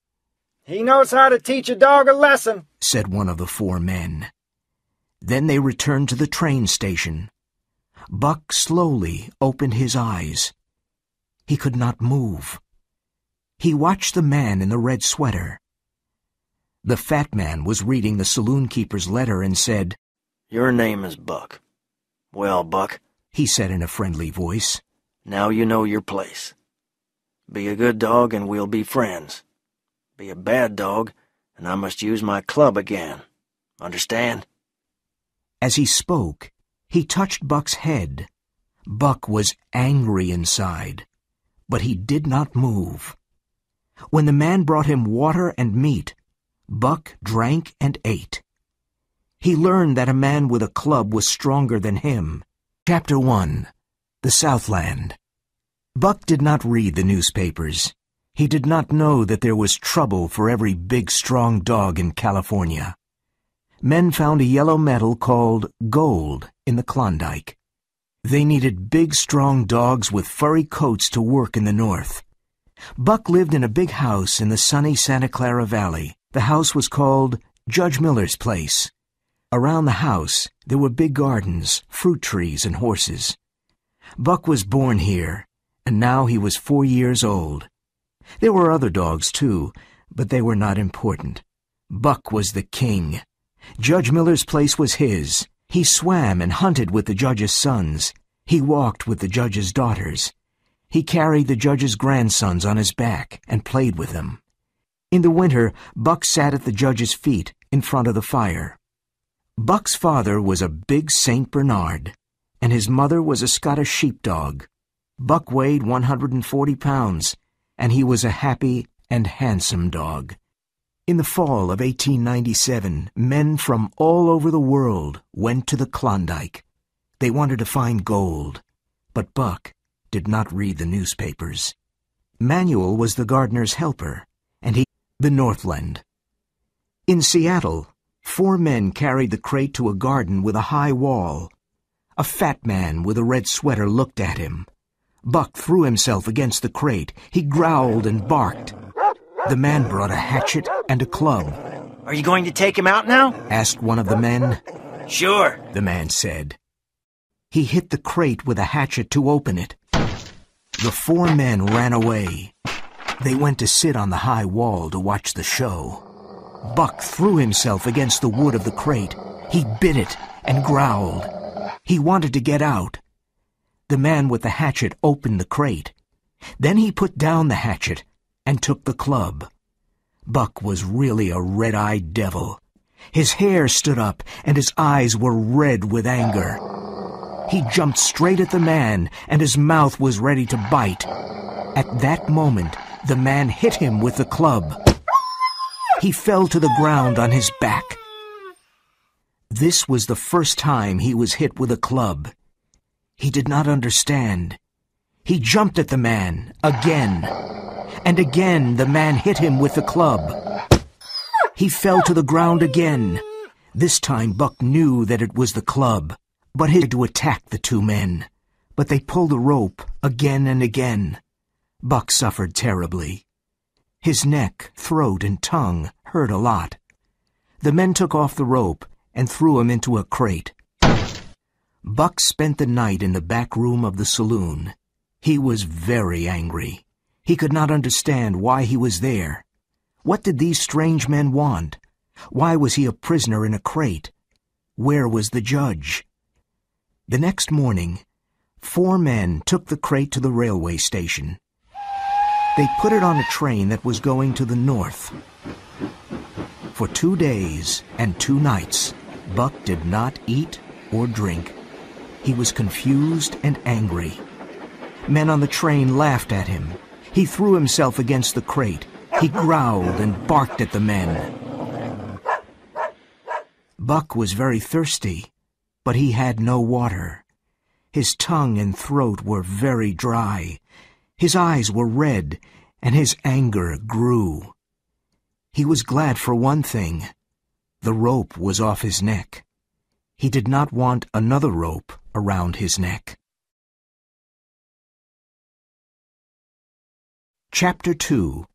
"He knows how to teach a dog a lesson," said one of the 4 men. Then they returned to the train station. Buck slowly opened his eyes. He could not move. He watched the man in the red sweater. The fat man was reading the saloon keeper's letter and said, "Your name is Buck. Well, Buck," he said in a friendly voice, "now you know your place. Be a good dog and we'll be friends. Be a bad dog and I must use my club again. Understand?" As he spoke, he touched Buck's head. Buck was angry inside, but he did not move. When the man brought him water and meat, Buck drank and ate. He learned that a man with a club was stronger than him. Chapter 1. The Southland. Buck did not read the newspapers. He did not know that there was trouble for every big, strong dog in California. Men found a yellow metal called gold in the Klondike. They needed big, strong dogs with furry coats to work in the north. Buck lived in a big house in the sunny Santa Clara Valley. The house was called Judge Miller's Place. Around the house, there were big gardens, fruit trees, and horses. Buck was born here, and now he was 4 years old. There were other dogs, too, but they were not important. Buck was the king. Judge Miller's place was his. He swam and hunted with the judge's sons. He walked with the judge's daughters. He carried the judge's grandsons on his back and played with them. In the winter, Buck sat at the judge's feet in front of the fire. Buck's father was a big St. Bernard, and his mother was a Scottish sheepdog. Buck weighed 140 pounds, and he was a happy and handsome dog. In the fall of 1897, men from all over the world went to the Klondike. They wanted to find gold, but Buck did not read the newspapers. Manuel was the gardener's helper, and he the Northland. In Seattle, 4 men carried the crate to a garden with a high wall. A fat man with a red sweater looked at him. Buck threw himself against the crate. He growled and barked. The man brought a hatchet and a club. Are you going to take him out now? Asked one of the men. Sure, the man said. He hit the crate with a hatchet to open it. The 4 men ran away. They went to sit on the high wall to watch the show. Buck threw himself against the wood of the crate. He bit it and growled. He wanted to get out. The man with the hatchet opened the crate. Then he put down the hatchet and took the club. Buck was really a red-eyed devil. His hair stood up and his eyes were red with anger. He jumped straight at the man and his mouth was ready to bite. At that moment, the man hit him with the club. He fell to the ground on his back. This was the first time he was hit with a club. He did not understand. He jumped at the man again. And again the man hit him with the club. He fell to the ground again. This time Buck knew that it was the club, but he had to attack the 2 men. But they pulled the rope again and again. Buck suffered terribly. His neck, throat, and tongue hurt a lot. The men took off the rope and threw him into a crate. Buck spent the night in the back room of the saloon. He was very angry. He could not understand why he was there. What did these strange men want? Why was he a prisoner in a crate? Where was the judge? The next morning, 4 men took the crate to the railway station. They put it on a train that was going to the north. For 2 days and 2 nights, Buck did not eat or drink. He was confused and angry. Men on the train laughed at him. He threw himself against the crate. He growled and barked at the men. Buck was very thirsty, but he had no water. His tongue and throat were very dry. His eyes were red, and his anger grew. He was glad for one thing. The rope was off his neck. He did not want another rope around his neck. Chapter 2.